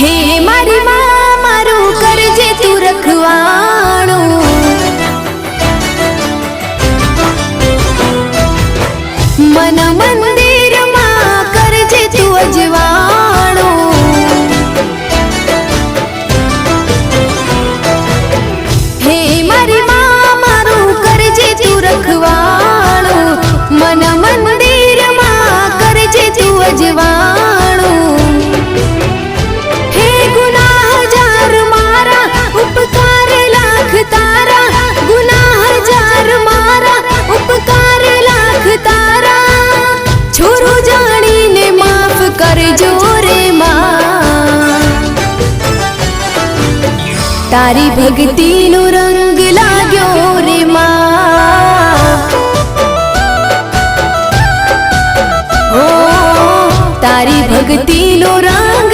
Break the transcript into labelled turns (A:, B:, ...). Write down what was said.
A: હે મારી માં મારું કરજે તું રખવાણું, મન મંદિરમાં કરજે તું અજવાણું, હે મારી માં મારું કરજે તું રખવાણું, મન મંદિરમાં કરજે તું અજવાણું, હે ગુનાહ હજાર મારા ઉપકાર લાખ તારા, ગુનાહ હજાર મારા ઉપકાર લાખ તારા, છોરું જાણીને માફ કરજો રે માં, તારી ભક્તિનો રંગ લાગ્યો રે માં, ઓ તારી ભક્તિનો રંગ